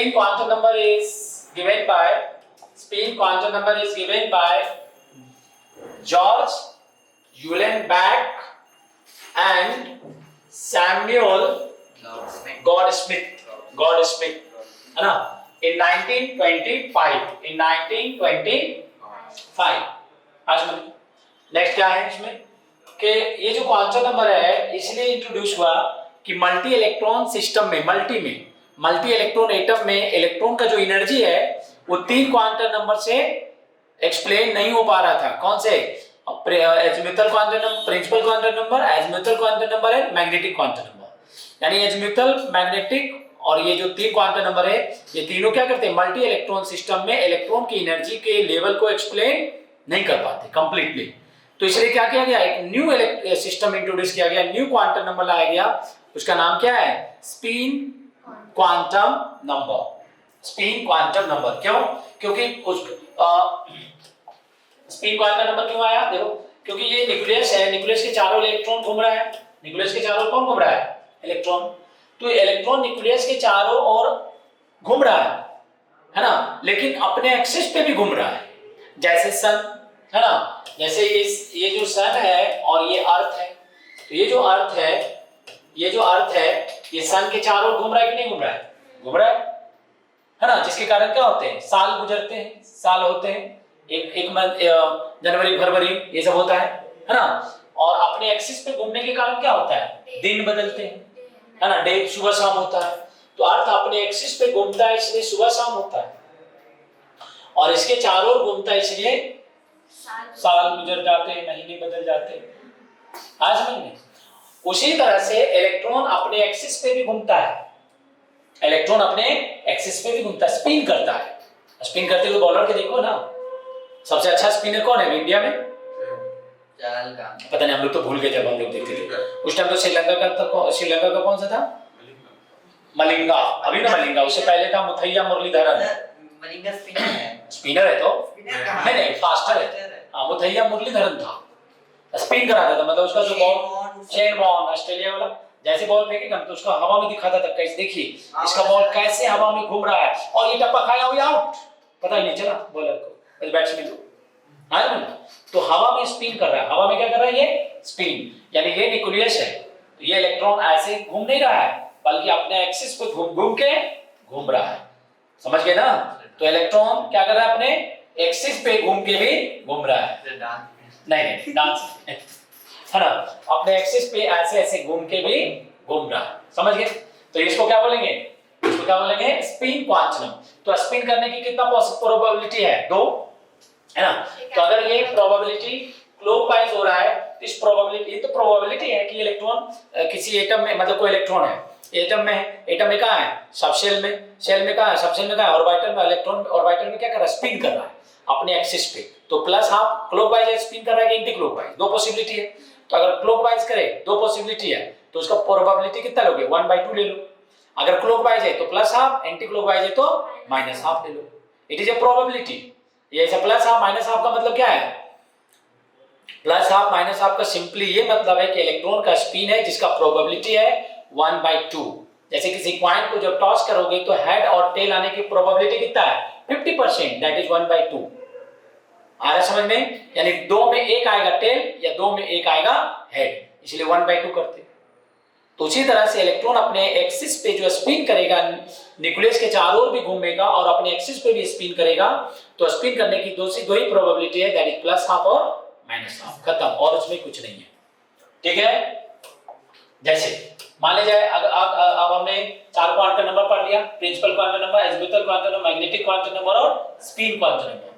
spin quantum number is given by George Uhlenbeck and Samuel Goudsmit है ना, in 1925 आज में। नेक्स्ट क्या है इसमें कि ये जो क्वांटम नंबर है इसलिए इंट्रोड्यूस हुआ कि मल्टी इलेक्ट्रॉन सिस्टम में मल्टी इलेक्ट्रॉन एटम में इलेक्ट्रॉन का जो एनर्जी है वो 3 क्वांटम नंबर से एक्सप्लेन नहीं हो पा रहा था। कौन से? Azimuthal quantum number, principal quantum number, azimuthal quantum number है, मैग्नेटिक क्वांटम नंबर। यानी एजीमुथल, मैग्नेटिक और ये जो 3 क्वांटम नंबर है ये तीनों क्या करते हैं? मल्टी इलेक्ट्रॉन सिस्टम में इलेक्ट्रॉन की एनर्जी के लेवल को एक्सप्लेन नहीं कर पाते कंप्लीटली। तो इसलिए क्या किया गया? एक न्यू सिस्टम इंट्रोड्यूस किया गया, न्यू क्वांटम नंबर लाया गया। उसका नाम क्या है? Spin quantum number. Spin quantum number क्यों? क्योंकि स्पिन क्वांटम नंबर क्यों आया? देखो, क्योंकि ये न्यूक्लियस है, न्यूक्लियस के चारों इलेक्ट्रॉन घूम रहा है। न्यूक्लियस के चारों कौन घूम रहा है? इलेक्ट्रॉन। तो इलेक्ट्रॉन न्यूक्लियस के चारों ओर घूम रहा है ना, लेकिन अपने एक्सिस पे भी घूम रहा है। जैसे सन है ना, जैसे ये जो सन है और ये अर्थ है, तो ये जो अर्थ है ये सन के चारों घूम रहा है कि नहीं घूम रहा है? घूम रहा है ना, जिसके कारण क्या होते हैं? साल गुजरते हैं, साल होते हैं, एक जनवरी, फरवरी, ये सब होता है ना। और अपने एक्सिस पे घूमने के कारण क्या होता है? दिन बदलते हैं, है ना, डे सुबह शाम होता है। तो अर्थ अपने एक्सिस पे घूमता है इसलिए सुबह शाम होता है, और इसके चारों ओर घूमता है इसलिए साल गुजर जाते हैं, महीने बदल जाते हैं। आज में उसी तरह से इलेक्ट्रॉन अपने एक्सिस पे भी घूमता है, स्पिन करता है। स्पिन करते हुए बॉलर के देखो ना, सबसे अच्छा स्पिनर कौन है इंडिया में? पता नहीं, हम लोग तो भूल गए जब हम लोग देखते थे उस टाइम। तो श्रीलंका का कौन सा था? मलिंगा। अभी ना मलिंगा, उससे पहले था मुथैया मुरलीधरन। मलिंगा स्पिनर है तो नहीं, फास्टर है। मुथैया मुरलीधरन था, स्पिन कराता था, मतलब उसका जो बॉल, शेन बॉर्न ऑस्ट्रेलिया वाला, जैसे बॉल फेंकेगा तो उसका हवा में दिखाता था। कैसे? देखिए इसका बॉल कैसे हवा में घूम रहा है, और ये टप्पा खाया हुआ आउट, पता ही नहीं चला बॉलर को, बैट्समैन को। तो हवा में स्पिन कर रहा है। हवा में क्या कर रहा है? ये स्पिन। यानी ये न्यूक्लियस है, तो ये इलेक्ट्रॉन ऐसे घूम नहीं रहा है, बल्कि अपने एक्सिस पे घूम के घूम रहा है। समझ गए ना? तो इलेक्ट्रॉन क्या कर रहा है? अपने एक्सिस पे घूम के भी घूम रहा है। नहीं, डांस है ना, अपने एक्सिस पे ऐसे घूम के भी घूम रहा है। समझ गए? तो इसको क्या बोलेंगे? Spin quantum. तो स्पिन करने की कितना प्रोबेबिलिटी है? 2, है ना। तो अगर ये प्रोबेबिलिटी क्लॉकवाइज हो रहा है तो इस प्रोबेबिलिटी, तो प्रोबेबिलिटी है कि इलेक्ट्रॉन किसी एटम में, मतलब कोई इलेक्ट्रॉन है एटम में कहाँ है? सब शेल में कहाँ है? सब शेल में कहाँ है? ऑर्बिटल में। इलेक्ट्रॉन ऑर्बिटल में क्या कर रहा है? स्पिन कर रहा है अपने एक्सिस पे। तो प्लस हाफ क्लॉकवाइज स्पिन कर रहा है कि एंटी क्लॉकवाइज? 2 पॉसिबिलिटी है। तो अगर क्लॉकवाइज करे 2 पॉसिबिलिटी है, तो उसका प्रोबेबिलिटी कितना लोगे? 1/2 ले लो। अगर क्लॉकवाइज है तो प्लस हाफ, एंटी क्लॉकवाइज है तो माइनस हाफ ले लो। It is a probability. ये ऐसा प्लस हाफ माइनस हाफ का मतलब क्या है? प्लस हाफ माइनस हाफ का सिंपली ये मतलब है कि इलेक्ट्रॉन का स्पिन है जिसका प्रोबेबिलिटी है 1/2। जैसे किसी कॉइन को जब टॉस करोगे तो हेड और टेल आने की प्रोबेबिलिटी कितना है? 50%, दैट इज 1/2। आ रहा समझ में? यानी 2 में 1 आएगा टेल या 2 में 1 आएगा हेड, इसलिए 1/2 करते। तो उसी तरह से इलेक्ट्रॉन अपने एक्सिस पे जो स्पिन करेगा, न्यूक्लियस के चारों ओर भी घूमेगा और अपने एक्सिस पे भी स्पिन करेगा। तो स्पिन करने की दो ही प्रोबेबिलिटी है, दैट इज प्लस हाफ और माइनस हाफ। खत्म, और उसमें कुछ नहीं है। ठीक है? जैसे मान लीजिए अब हमने 4 क्वांटम नंबर पढ़ लिया, principal quantum number, azimuthal quantum number, magnetic quantum number और स्पिन क्वांटम नंबर।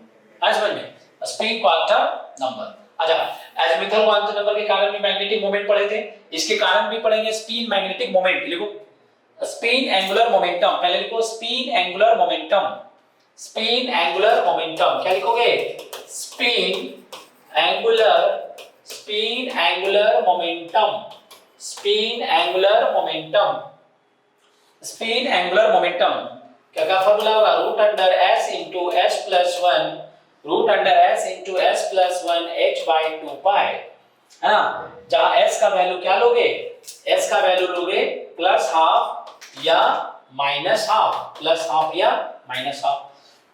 आज समझ में? Spin quantum number. अच्छा, एजीमुथल क्वांटम नंबर के कारण भी मैग्नेटिक मोमेंट पढ़े थे, इसके कारण भी पढ़ेंगे स्पिन मैग्नेटिक मोमेंट। लिखो स्पिन एंगुलर मोमेंटम, पहले लिखो spin angular momentum. Spin angular momentum क्या लिखोगे? Spin angular momentum. Spin angular momentum. Spin angular momentum क्या फॉर्मूला होगा? Root under s into s plus 1 h/2 pi, है ना। जहां s का वैल्यू क्या लोगे? s का वैल्यू लोगे प्लस हाफ या माइनस हाफ प्लस हाफ या माइनस हाफ।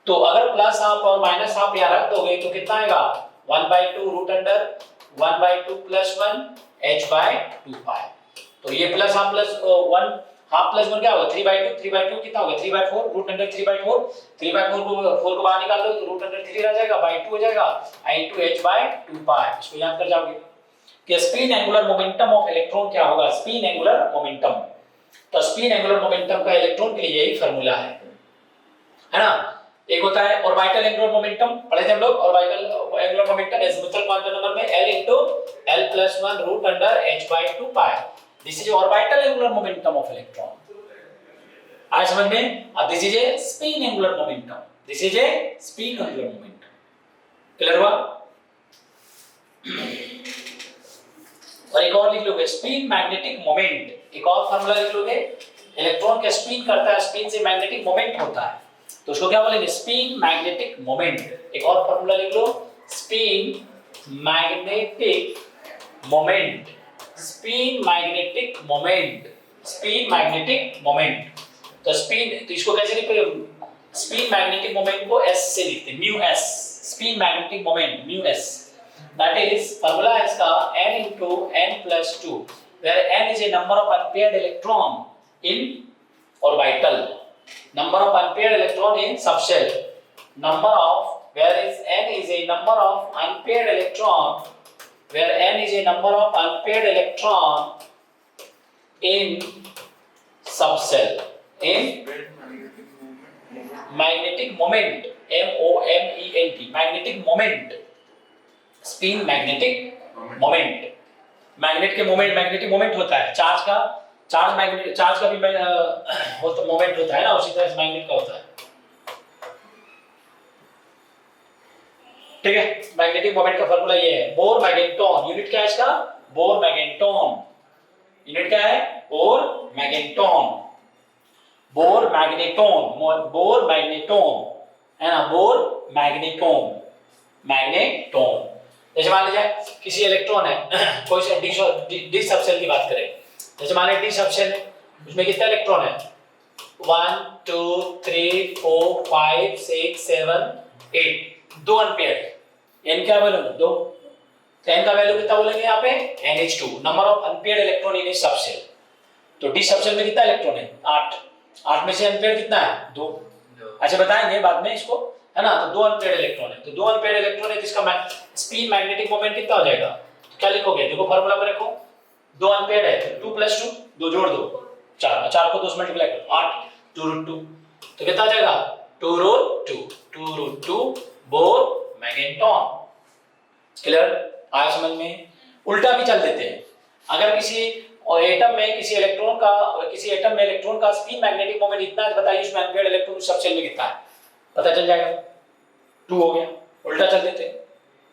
तो अगर प्लस हाफ और माइनस हाफ यहाँ रख दोगे तो कितना आएगा 1/2 रूट अंडर 1/2 प्लस 1 h/2 पाई। तो ये plus half plus 1 half plus 1 क्या होगा 3/2 कितना होगा 3/4 रूट अंडर 3/4 को 4 को बाहर निकाल दो तो रूट अंडर 3 रह जाएगा बाय 2 हो जाएगा into h/2 पाई। इसको याद कर जाओगे कि spin angular momentum of electron क्या होगा स्पिन एंगुलर मोमेंटम। तो स्पिन एंगुलर मोमेंटम का इलेक्ट्रॉन के लिए यही फार्मूला है ना। एक होता है ऑर्बिटल एंगुलर मोमेंटम पढ़े थे हम लोग। Orbital angular momentum is mutual quantum number में L into L plus 1 root under h/2 pi। This is orbital angular momentum of electron. आज समझ में। अब this is a spin angular momentum. This is a spin angular momentum. Clear हुआ। और एक और लिख लोगे स्पिन मैग्नेटिक मोमेंट। एक और फार्मूला लिख लोगे इलेक्ट्रॉन के स्पिन करता है स्पिन से मैग्नेटिक मोमेंट होता है तो उसको क्या बोलेंगे स्पिन मैग्नेटिक मोमेंट। एक और फार्मूला लिख लो spin magnetic moment. Spin magnetic moment spin magnetic moment. तो स्पिन तो इसको कैसे लिखते हैं स्पिन मैग्नेटिक मोमेंट को s से लिखते हैं mu s spin magnetic moment mu s। That is formula है इसका n into n plus 2 where n is a number of unpaired electron in orbital, number of unpaired electron in subshell, number of where is n is a number of unpaired electron where n is a number of unpaired electron in subshell in magnetic moment MOMENT magnetic moment spin magnetic moment. Magnet के moment magnetic moment होता है charge का magnet charge का भी moment होता है ना उसी तरह से मैग्नेट का होता है। ठीक है मैग्नेटिक मोमेंट का फार्मूला ये है बोर मैग्नेटॉन। यूनिट क्या है इसका बोर मैग्नेटॉन। यूनिट क्या है बोर मैग्नेटॉन बोर मैग्नेटॉन है ना बोर मैग्नेटॉन। जैसे मान लीजिए किसी इलेक्ट्रॉन है कोई से डी सबशेल की बात करें जैसे मान लीजिए डी सबशेल उसमें कितने इलेक्ट्रॉन है 1 2 3 4 5 6 7 8 दो अनपेयर्ड n क्या वैल्यू दो तो n का वैल्यू कितना बोलेंगे यहाँ पे NH2 number of unpaired electron in subshell. तो डी सबशेल में कितना इलेक्ट्रॉन है 8 में से अनपेयर्ड कितना है 2। अच्छा बताएंगे बाद में इसको है ना। तो दो अनपेयर्ड इलेक्ट्रॉन है तो दो अनपेयर्ड इलेक्ट्रॉन है जिसका स्पिन मैग्नेटिक मोमेंट कितना हो जाएगा तो क्या लिखोगे देखो फार्मूला पे रखो दो अनपेयर्ड है तो 2 + 2 दो जोड़ दो 4 को 2 से मल्टीप्लाई करो 8 2√2 तो कितना आ जाएगा 2√2 बोर मैग्नेटॉन। क्लियर आया समझ में। उल्टा भी चल देते हैं अगर किसी एटम में एटम में इलेक्ट्रॉन का स्पिन मैग्नेटिक मोमेंट इतना है बताइए उसमें अनपेयर्ड इलेक्ट्रॉन उस सबशेल में कितना है पता चल जाएगा 2 हो गया। उल्टा चल देते हैं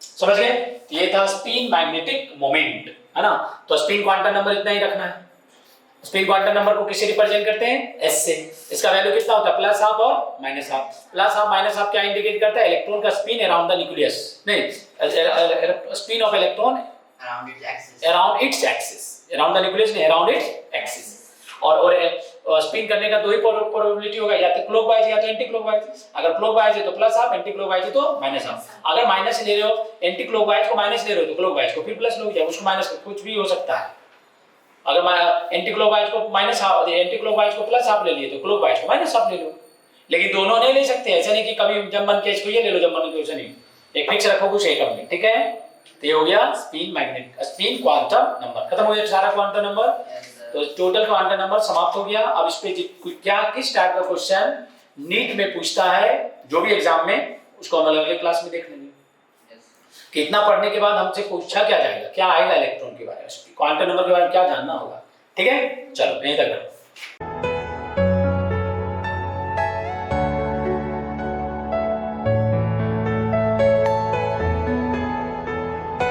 समझ गए। ये था स्पिन मैग्नेटिक मोमेंट है ना। तो स्पिन क्वांटम नंबर इतना ही रखना है। स्पिन क्वांटम नंबर को किससे रिप्रेजेंट करते हैं s से। इसका वैल्यू कितना होता है प्लस हाफ और minus half. Plus half minus half क्या इंडिकेट करता है इलेक्ट्रॉन का स्पिन अराउंड द न्यूक्लियस नहीं spin off electron around its axis around the nucleus नहीं अराउंड इट्स एक्सिस। और स्पिन करने का दो ही प्रोबेबिलिटी होगा या तो क्लॉकवाइज या तो एंटी क्लॉकवाइज। अगर क्लॉकवाइज है तो प्लस हाफ एंटी क्लॉकवाइज है तो माइनस हाफ। अगर माइनस ले रहे हो एंटी क्लॉकवाइज को माइनस ले रहे हो तो क्लॉकवाइज को फिर प्लस लो या उसको माइनस कुछ भी हो सकता है। अगर एंटी क्लॉकवाइज को माइनस हाफ एंटी क्लॉकवाइज को प्लस हाफ ले लिए तो क्लॉकवाइज को माइनस हाफ ले लो। लेकिन दोनों नहीं ले सकते ऐसा नहीं कि कभी जब मन के इसको ये ले लो जब मन के उसे नहीं। एक फिक्स रखो कुछ एक में ठीक है। तो ये हो गया स्पिन क्वांटम नंबर। खत्म हो गया सारा क्वांटम नंबर। तो टोटल क्वांटम नंबर समाप्त हो गया। अब इस पे क्या किस टाइप का क्वेश्चन नीट में पूछता है जो भी एग्जाम में उसको हम अगले क्लास में देख लेंगे कि इतना पढ़ने के बाद हमसे पूछा क्या जाएगा क्या आएगा इलेक्ट्रॉन के बारे में क्वांटम नंबर के बारे में क्या जानना होगा। ठीक है चलो यहीं तक।